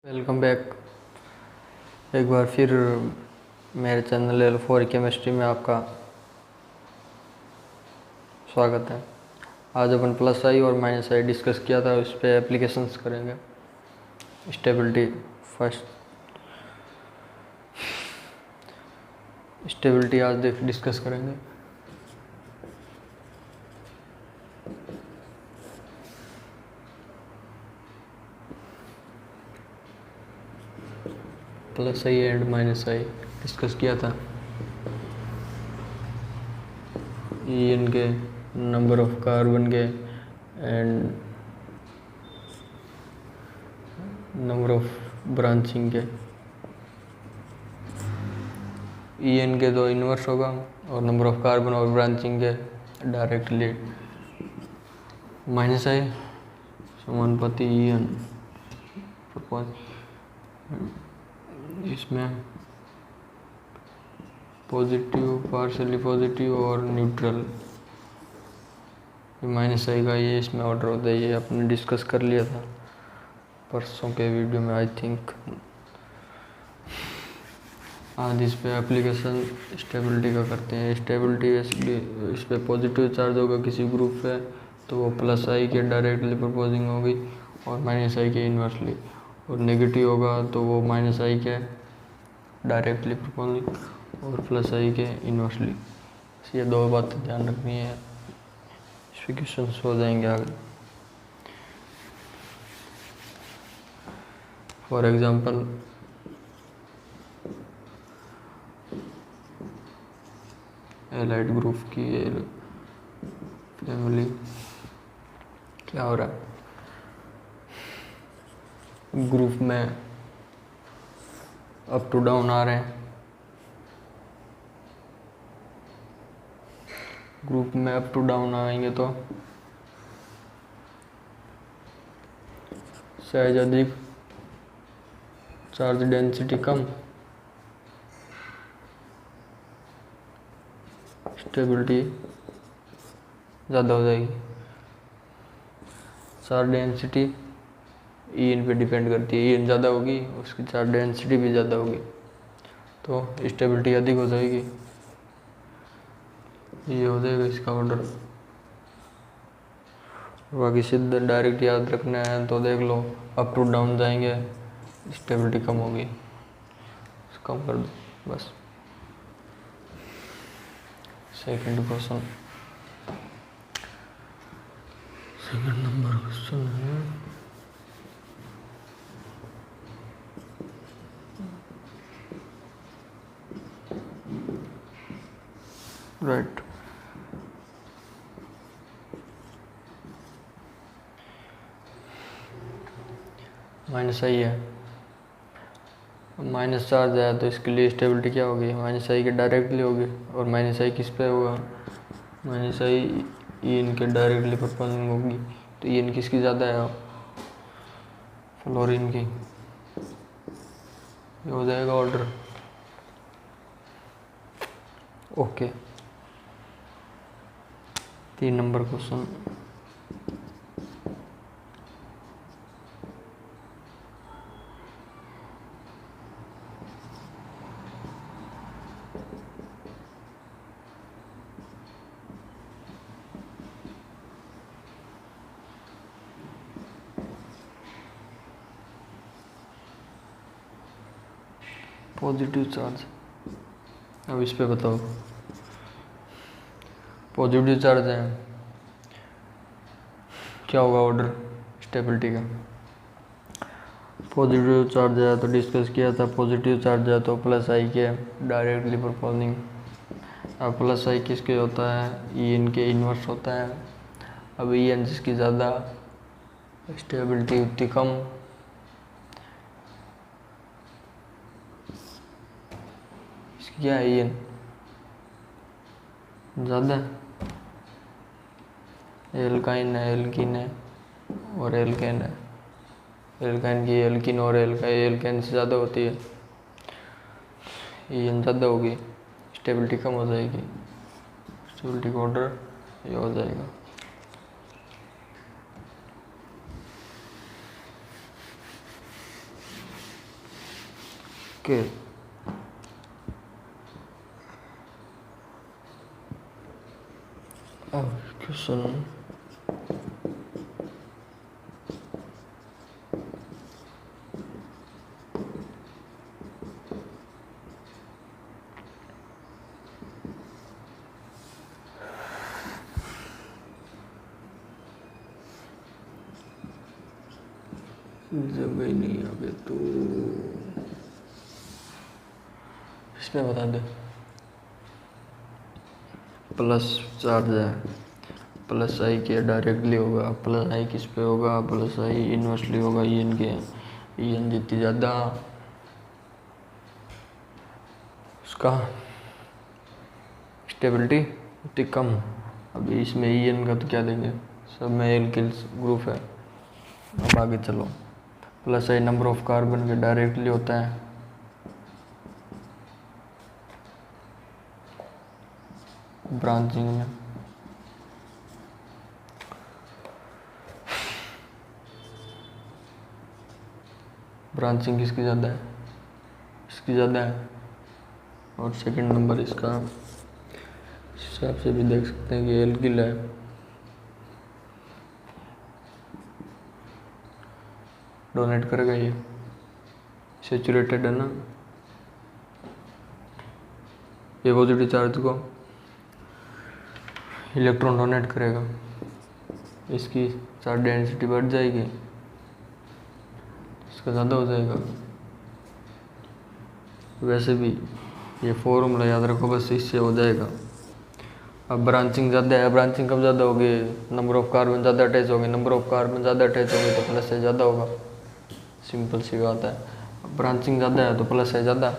Welcome back. एक बार फिर मेरे चैनल L4 केमिस्ट्री में आपका स्वागत है। आज अपन प्लस आई और माइनस आई डिस्कस किया था, उस पर एप्लीकेशंस करेंगे। स्टेबिलिटी फर्स्ट, स्टेबिलिटी आज डिस्कस करेंगे। Plus I and minus I discuss किया था। इनके नंबर ऑफ कार्बन के एंड नंबर ऑफ ब्रांचिंग के। इनके तो इन्वर्स होगा और नंबर ऑफ कार्बन और ब्रांचिंग के डायरेक्टली। माइनस आई समानुपाती इन इसमें पॉजिटिव, पार्शियली पॉजिटिव और न्यूट्रल। माइनस आई का ये इसमें ऑर्डर होता है, ये आपने डिस्कस कर लिया था परसों के वीडियो में आई थिंक। आज इस पे एप्लीकेशन स्टेबिलिटी का करते हैं। स्टेबिलिटी बेसिकली इस पे पॉजिटिव चार्ज होगा किसी ग्रुप पे तो वो प्लस आई के डायरेक्टली प्रपोजिंग होगी और माइनस आई के इन्वर्सली, और नेगेटिव होगा तो वो माइनस आई के डायरेक्टली प्रपोजिंग और प्लस आई के इन्वर्सली। ये दो बातें ध्यान रखनी है, क्वेश्चंस हो जाएंगे आगे। फॉर एग्जांपल एलाइड ग्रुप की फैमिली क्या हो रहा है, ग्रुप में अप टू डाउन आ रहे हैं। ग्रुप में अप टू डाउन आएंगे तो साइज अधिक, चार्ज डेंसिटी कम, स्टेबिलिटी ज़्यादा हो जाएगी। चार्ज डेंसिटी इन पे डिपेंड करती है, इन ज़्यादा होगी उसकी चार्ज डेंसिटी भी ज़्यादा होगी तो स्टेबिलिटी अधिक हो जाएगी। ये हो जाएगा इसका ऑर्डर। बाकी सीधे डायरेक्ट याद रखना है तो देख लो, अप टू डाउन जाएंगे स्टेबिलिटी कम होगी, कम कर दो बस। Second question, second number question है राइट। माइनस आई है, माइनस चार्ज है तो इसके लिए स्टेबिलिटी क्या होगी, माइनस आई के डायरेक्टली होगी। और माइनस आई किस पे होगा, माइनस आई इनके डायरेक्टली प्रोपोर्शनल होगी तो इन किसकी ज़्यादा है, फ्लोरीन की। ये हो जाएगा order. Okay, 3 number question, positive charge. अब इस पे बताओ, पॉजिटिव चार्ज है क्या होगा ऑर्डर स्टेबिलिटी का। पॉजिटिव चार्ज है तो डिस्कस किया था, पॉजिटिव चार्ज है तो प्लस आई के डायरेक्टली प्रोपोजिंग। अब प्लस आई किसके होता है, ई एन के इन्वर्स होता है। अब ई एन जिसकी ज़्यादा स्टेबिलिटी उतनी कम। इसकी क्या है, ई एन ज़्यादा, एल्काइन है, एल्किन है और एल्केन है। एल्काइन की एल्किन और एल्केन से ज़्यादा होती है, ई एन ज़्यादा होगी, स्टेबिलिटी कम हो जाएगी। स्टेबिलिटी का ऑर्डर ये हो जाएगा। ओके। क्वेश्चन जगह ही नहीं आगे तो इसमें बता दे। प्लस चार्ज है, प्लस आई के डायरेक्टली होगा, प्लस आई किस पे होगा, प्लस आई इन्वर्सली होगा ई एन के। ई एन जितनी ज़्यादा उसका स्टेबिलिटी उतनी कम। अभी इसमें ई एन का तो क्या देंगे, सब में एल्किल ग्रुप है। अब आगे चलो, plus I number of carbon के डायरेक्टली होता है, ब्रांचिंग में। ब्रांचिंग किसकी ज़्यादा है, इसकी ज़्यादा है। और सेकंड नंबर इसका इस हिसाब से भी देख सकते हैं कि एल्किल है। डोनेट करेगा ये, सेचुरेटेड है ना, ये पॉजिटिव चार्ज को इलेक्ट्रॉन डोनेट करेगा, इसकी चार्ज डेंसिटी बढ़ जाएगी, इसका ज़्यादा हो जाएगा। वैसे भी ये फॉर्मूला याद रखो बस, इससे हो जाएगा। अब ब्रांचिंग ज़्यादा है, ब्रांचिंग कब ज़्यादा होगी, नंबर ऑफ कार्बन ज़्यादा अटैच होंगे, नंबर ऑफ कार्बन ज़्यादा अटैच होंगे तो प्लस से ज़्यादा होगा, सिंपल सी बात है। अब ब्रांचिंग ज़्यादा है तो प्लस है ज़्यादा,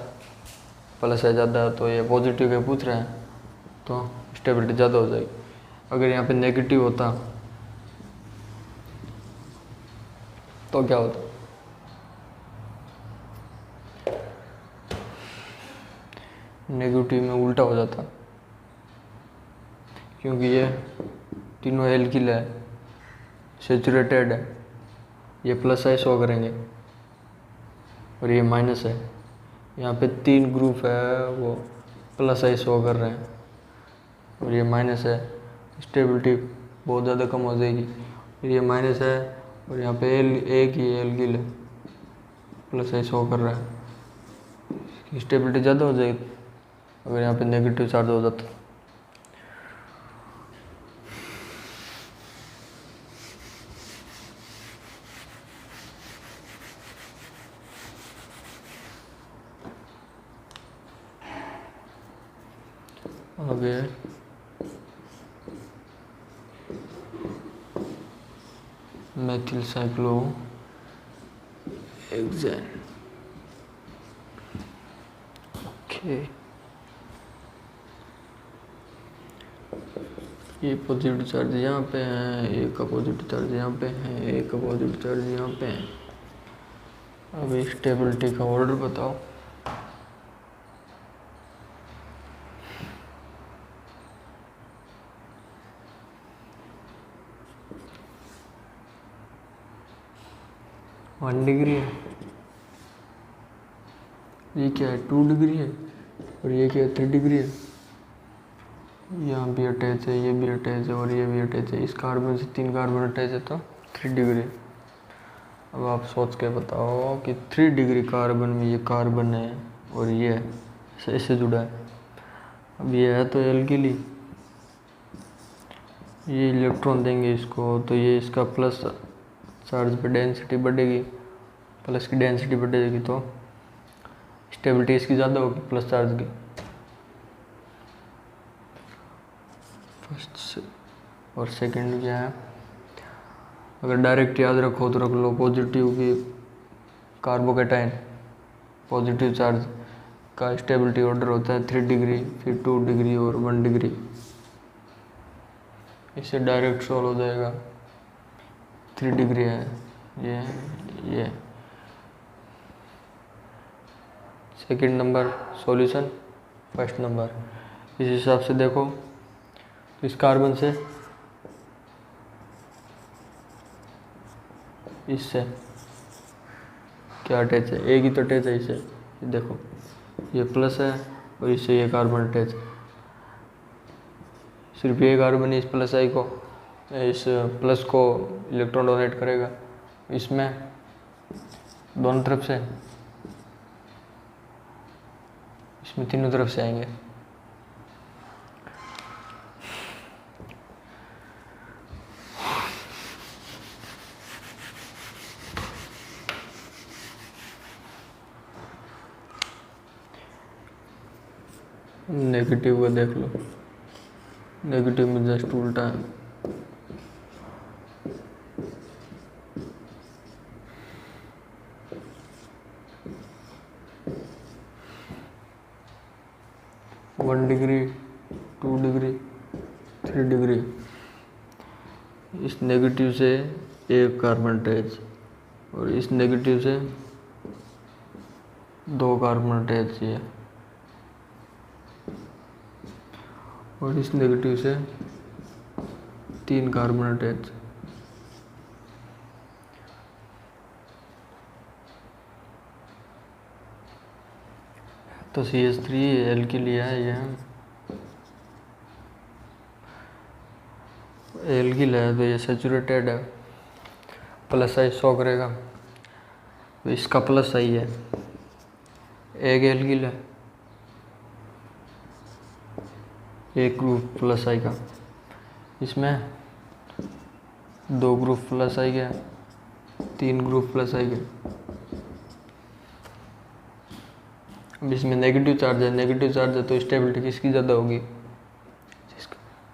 प्लस है ज़्यादा तो ये पॉजिटिव के पूछ रहे हैं तो स्टेबिलिटी ज़्यादा हो जाएगी। अगर यहाँ पे नेगेटिव होता तो क्या होता, नेगेटिव में उल्टा हो जाता, क्योंकि ये तीनों एल्किल है, सेचुरेटेड है, ये प्लस आई शो करेंगे और ये माइनस है। यहाँ पे 3 ग्रुप है वो प्लस आई शो कर रहे हैं और ये माइनस है, स्टेबिलिटी बहुत ज़्यादा कम हो जाएगी। और ये माइनस है और यहाँ पे एक ही एल्किल है, प्लस आई शो कर रहा है, स्टेबिलिटी ज़्यादा हो जाएगी अगर यहाँ पे नेगेटिव चार्ज हो जाता। आगे मेथिल साइक्लो हेक्सेन। ओके, ये पॉजिटिव चार्ज यहाँ पे है, एक का पॉजिटिव चार्ज यहाँ पे है, एक का पॉजिटिव चार्ज यहाँ पे है। अब स्टेबिलिटी का ऑर्डर बताओ। वन डिग्री है, ये क्या है 2 डिग्री है, और ये क्या है 3 डिग्री है। यहाँ भी अटैच है, ये भी अटैच है और ये भी अटैच है। इस कार्बन से 3 कार्बन अटैच है तो 3 डिग्री। अब आप सोच के बताओ कि 3 डिग्री कार्बन में ये कार्बन है और ये ऐसे जुड़ा है। अब ये है तो एल्किल, ये इलेक्ट्रॉन देंगे इसको तो ये इसका प्लस चार्ज पे डेंसिटी बढ़ेगी, प्लस की डेंसिटी बढ़ेगी तो स्टेबिलिटी इसकी ज़्यादा होगी प्लस चार्ज की। फर्स्ट से और सेकंड क्या है, अगर डायरेक्ट याद रखो तो रख लो पॉजिटिव की कार्बोकेटाइन पॉजिटिव चार्ज का स्टेबिलिटी ऑर्डर होता है 3 डिग्री, फिर 2 डिग्री और 1 डिग्री। इससे डायरेक्ट सॉल्व हो जाएगा। 3 डिग्री है ये second number solution, first number. इस हिसाब से देखो इस कार्बन से इससे क्या अटैच है, एक ही तो अटैच है, इसे ये देखो ये प्लस है और इससे ये कार्बन अटैच, सिर्फ ये कार्बन इस प्लस आई को, इस प्लस को इलेक्ट्रॉन डोनेट करेगा इसमें दोनों तरफ से, इसमें तीनों तरफ से आएंगे। नेगेटिव का देख लो, नेगेटिव में जस्ट उल्टा है। वन डिग्री, 2 डिग्री, 3 डिग्री, इस नेगेटिव से एक कार्बन अटैच और इस नेगेटिव से 2 कार्बन अटैच है और इस नेगेटिव से 3 कार्बन अटैच। तो CH3 एल के लिए है, ये एल्किल है तो ये सैचुरेटेड है, प्लस आई शो करेगा तो इसका प्लस आई है। एक एल्किल है, एक ग्रुप प्लस आई का, इसमें 2 ग्रुप प्लस आई के, 3 ग्रुप प्लस आई के। अब इसमें नेगेटिव चार्ज है, नेगेटिव चार्ज है तो स्टेबिलिटी किसकी ज़्यादा होगी,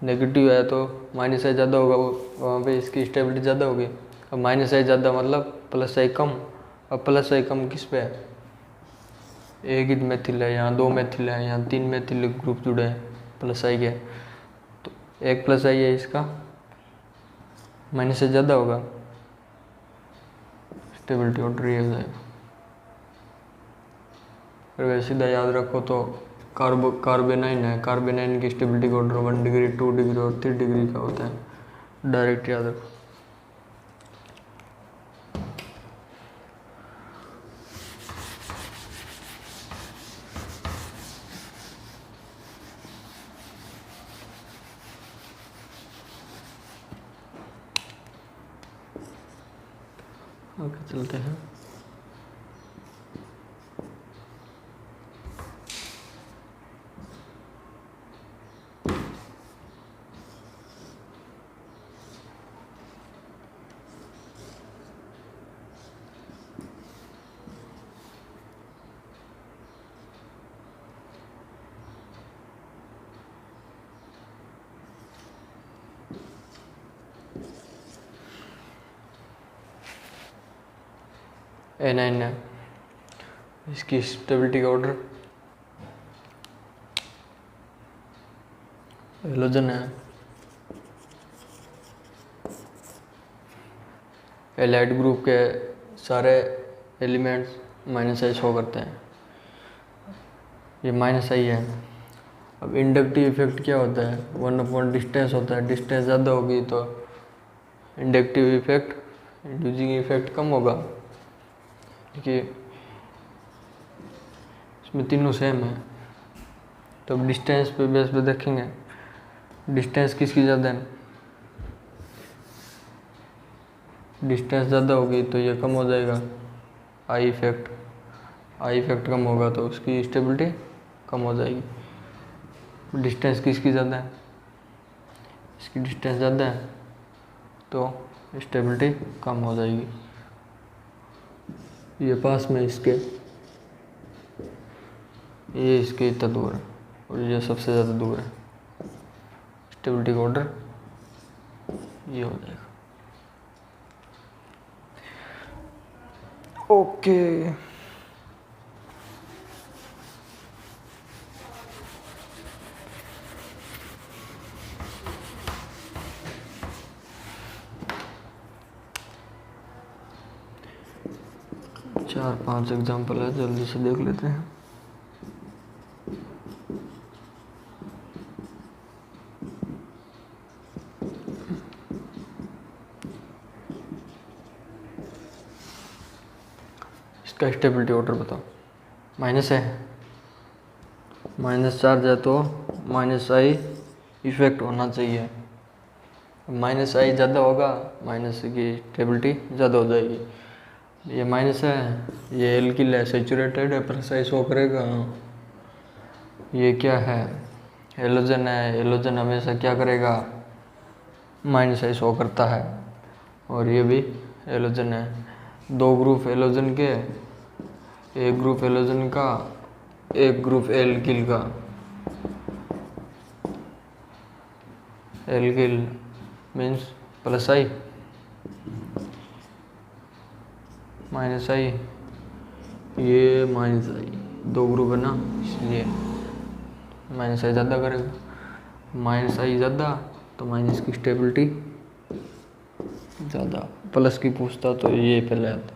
नेगेटिव है तो माइनस आई ज़्यादा होगा, वहाँ पे इसकी स्टेबिलिटी ज़्यादा होगी। अब माइनस आई ज़्यादा मतलब प्लस आई कम, अब प्लस आई कम किस पे है, एक ही मेथिल है, यहाँ 2 मेथिल है, यहाँ 3 मेथिल ग्रुप जुड़े हैं प्लस आई के, तो एक प्लस आई है इसका माइनस आई ज़्यादा होगा, स्टेबिलिटी ऑर्डर ये हो जाएगा। अगर सीधा याद रखो तो कार्बेनाइन है, कार्बेनाइन की स्टेबिलिटी का ऑर्डर 1 डिग्री, 2 डिग्री और 3 डिग्री का होता है, डायरेक्ट याद रखो। आगे चलते हैं। A9 है, इसकी स्टेबिलिटी का ऑर्डर, हेलोजन है, एलाइड ग्रुप के सारे एलिमेंट्स माइनस आई शो करते हैं, ये माइनस आई है। अब इंडक्टिव इफेक्ट क्या होता है, 1/1 डिस्टेंस होता है, डिस्टेंस ज़्यादा होगी तो इंडक्टिव इफेक्ट, इंड्यूसिंग इफेक्ट कम होगा, क्योंकि इसमें तीनों सेम है। तो अब डिस्टेंस पे बेस पे देखेंगे, डिस्टेंस किसकी ज़्यादा है, डिस्टेंस ज़्यादा होगी तो ये कम हो जाएगा, आई इफेक्ट कम होगा तो उसकी स्टेबिलिटी कम हो जाएगी। डिस्टेंस किसकी ज़्यादा है, इसकी डिस्टेंस ज़्यादा है तो स्टेबिलिटी कम हो जाएगी। ये पास में इसके, ये इसके इतना दूर है और ये सबसे ज़्यादा दूर है, स्टेबिलिटी का ऑर्डर ये हो जाएगा। ओके चार 5 एग्जाम्पल है, जल्दी से देख लेते हैं। इसका स्टेबिलिटी ऑर्डर बताओ। माइनस है, माइनस चार्ज है तो माइनस आई इफेक्ट होना चाहिए। माइनस आई ज़्यादा होगा, माइनस की स्टेबिलिटी ज़्यादा हो जाएगी। ये माइनस है, ये एल्किल है, सैचुरेटेड है, प्लस आई शो करेगा। ये क्या है, हेलोजन है, हेलोजन हमेशा क्या करेगा, माइनस आई शो करता है। और ये भी हेलोजन है, दो ग्रुप हेलोजन के, एक ग्रुप हेलोजन का, एक ग्रुप एल्किल का। एल्किल मीन्स प्लस आई, माइनस आई, ये माइनस आई, दो ग्रुप है ना इसलिए माइनस आई ज़्यादा करेगा। माइनस आई ज़्यादा तो माइनस की स्टेबिलिटी ज़्यादा, प्लस की पूछता तो ये पहले आता।